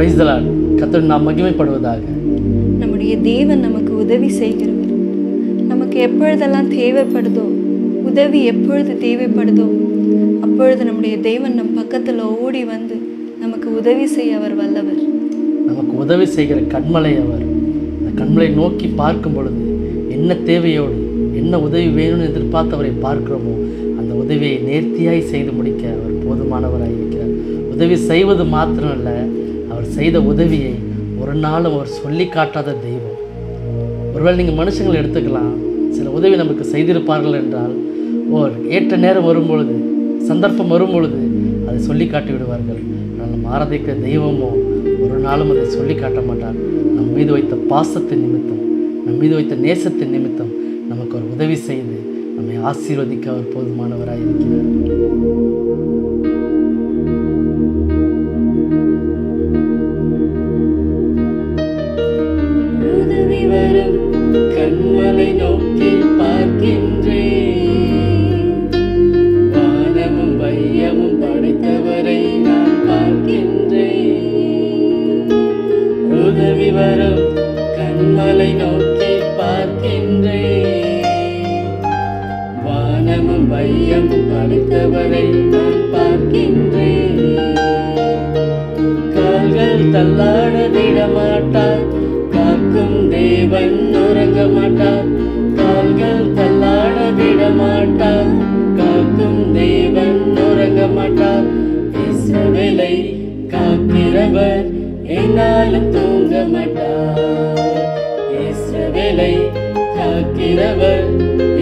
Praise the Lord. கர்த்தர் நாம் மகிமைப்படுவதாக. நம்முடைய தேவன் நமக்கு உதவி செய்கிறவர். நமக்கு எப்பொழுதெல்லாம் தேவைப்படுதோ, உதவி எப்பொழுது தேவைப்படுதோ அப்பொழுது நம்முடைய தேவன் நம் பக்கத்தில் ஓடி வந்து நமக்கு உதவி செய்ய அவர் வல்லவர். நமக்கு உதவி செய்கிற கண்மலை அவர். அந்த கண்மலை நோக்கி பார்க்கும் பொழுது என்ன தேவையோடு என்ன உதவி வேணும்னு எதிர்பார்த்து அவரை பார்க்கிறோமோ அந்த உதவியை நேர்த்தியாய் செய்து முடிக்க அவர் போதுமானவராக இருக்கிறார். உதவி செய்வது மாத்திரமல்ல, அவர் செய்த உதவியை ஒரு நாளும் அவர் சொல்லி காட்டாத தெய்வம். ஒருவேளை நீங்கள் மனுஷங்களை எடுத்துக்கலாம், சில உதவி நமக்கு செய்திருப்பார்கள் என்றால் ஏற்ற நேரம் வரும்பொழுது, சந்தர்ப்பம் வரும்பொழுது அதை சொல்லி காட்டி விடுவார்கள். ஆனால் நம்ம ஆராதிக்கிற தெய்வமோ ஒரு நாளும் அதை சொல்லி காட்ட மாட்டார். நம் மீது வைத்த பாசத்தின் நிமித்தம், நம் மீது வைத்த நேசத்தின் நிமித்தம் நமக்கு ஒரு உதவி செய்து நம்மை ஆசீர்வதிக்க அவர் போதுமானவராக இருக்கிறார். உதவி வரும் கண்மலை நோக்கி பார்க்கின்றேன், வானமும் வையமும் படைத்தவரை நான் பார்க்கின்றேன். உதவி வரும் கண்மலை நோக்கி பார்க்கின்றேன், வானமும் வையமும் படைத்தவரை நான் பார்க்கின்றேன். கால்கள் தள்ளாட விடமாட்டார், காக்கும் தேவன் உறங்க மாட்டார். கால்கள் தள்ளாட விடமாட்டார், காக்கும் தேவன் உறங்க மாட்டார். இஸ்ரவேலை காக்கிறவர் என்னாலும் தூங்க மாட்டார். இஸ்ரவேலை காக்கிறவர்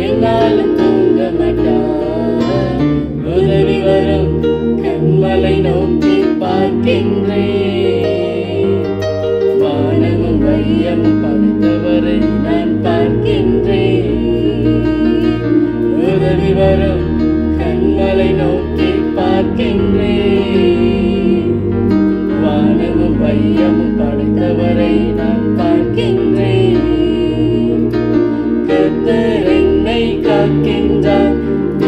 என்னாலும் தூங்க மாட்டார். உதவி வரும் கண்மலை நோக்கி பார்க்கின்றேன், வானமும் வையமும் படைத்தவரை நான் பார்க்கின்றேன். உதவி வரும் கண்மலை நோக்கி பார்க்கின்றேன், வானமும் வையமும் படைத்தவரை நான் பார்க்கின்றேன். கர்த்தர் என்னை காக்கின்றார்,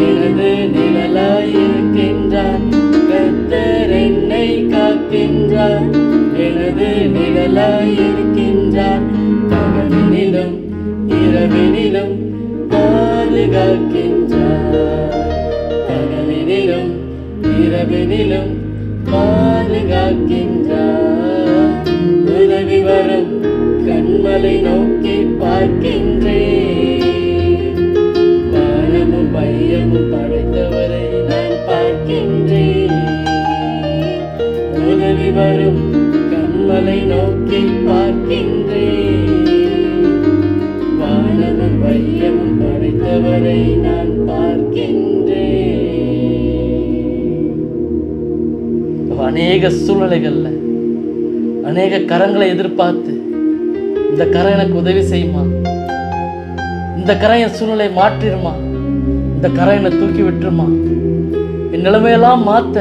எனது நிழலாயிருக்கின்றார். கர்த்தர் என்னை காக்கின்றார், எனது நிழலாயிருக்கின்றார். பகலினிலும் இரவினிலும் பாதுகாக்கின்றார். பகலினிலும் இரவினிலும் பாதுகாக்கின்றார். உதவி வரும் கண்மலை நோக்கி பார்க்கின்றேன், வானமும் வையமும் படைத்தவரை நான் பார்க்கின்றேன். உதவி வரும் கண்மலை நோக்கி பார்க்கின்றேன், வானமும் வையமும் படைத்தவரை நான் பார்க்கின்றேன். அநேக சூழ்நிலைகள்ல அநேக கரங்களை எதிர்பார்த்து, இந்த கரம் எனக்கு உதவி செய்யுமா, இந்த கரம் என் சூழ்நிலை மாற்றிடுமா, இந்த கரம் என்னை தூக்கி விட்டுருமா, என் நிலைமையெல்லாம் மாற்ற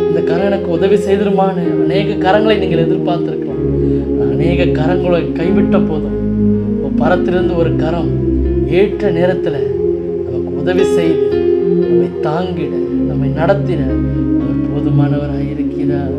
இந்த கரம் எனக்கு உதவி செய்திருமான்னு அநேக கரங்களை நீங்கள் எதிர்பார்த்திருக்கலாம். அநேக கரங்களை கைவிட்ட போதும் பரத்திலிருந்து ஒரு கரம் ஏற்ற நேரத்தில் நமக்கு உதவி செய்து நம்மை தாங்கிட, நம்மை நடத்திட அவர் போதுமானவராக இருக்கிறார்.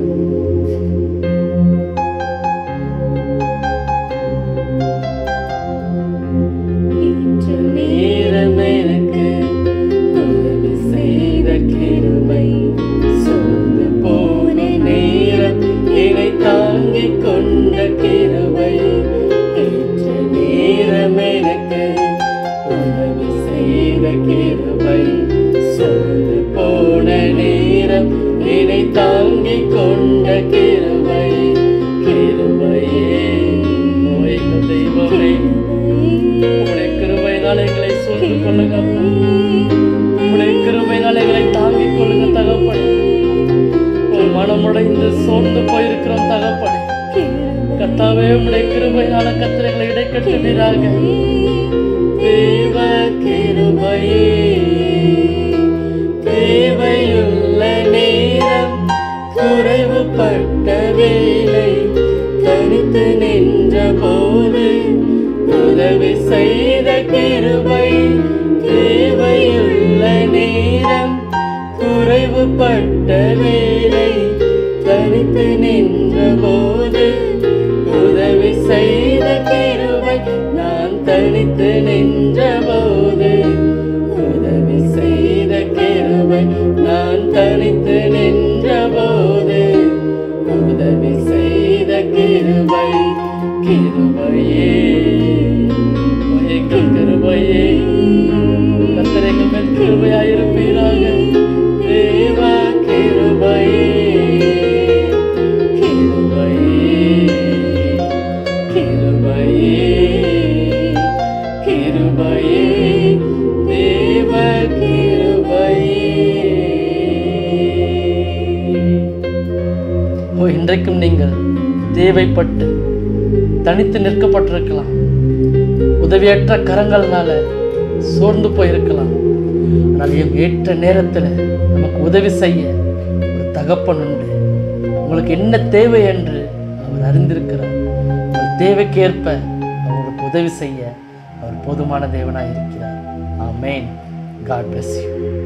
மனமுடைந்து சோர்ந்து போயிருக்கிறோம் தகப்பனே. கர்த்தாவே, உம்முடைய கிருபையினால கர்த்தரை இடைக்கட்டுவீராக. தேவ கிருபையே தேவையுள்ள நேரம், குறைவுபட்ட வேளை தனித்து நின்ற போது உதவி செய்த கிருபை. தேவையுள்ள நேரம், குறைவுபட்ட வேளை தனித்து நின்ற போது உதவி செய்த கிருபை, நான் தனித்து நின்ற போது உதவி செய்த கிருபை, நான் தனித்து நின்ற போது உதவி செய்த கிருபை. கிருபையே கிருபையே, கர்த்தர் எங்கள் மேல் கிருபையாயிருப்பீராக. தேவா கிருபையே கிருபையே கிருபையே கிருபையே, தேவ கிருபையே. இன்றைக்கும் நீங்கள் தேவைப்பட்டு தனித்து நிற்கப்பட்டிருக்கலாம். உதவியற்ற கரங்கள்னால சோர்ந்து போயிருக்கலாம். ஆனால் ஏற்ற நேரத்தில் நமக்கு உதவி செய்ய ஒரு தகப்பன் உண்டு. உங்களுக்கு என்ன தேவை என்று அவர் அறிந்திருக்கிறார். உங்கள் தேவைக்கேற்ப அவங்களுக்கு உதவி செய்ய அவர் போதுமான தேவனாக இருக்கிறார். ஆமென். God bless you.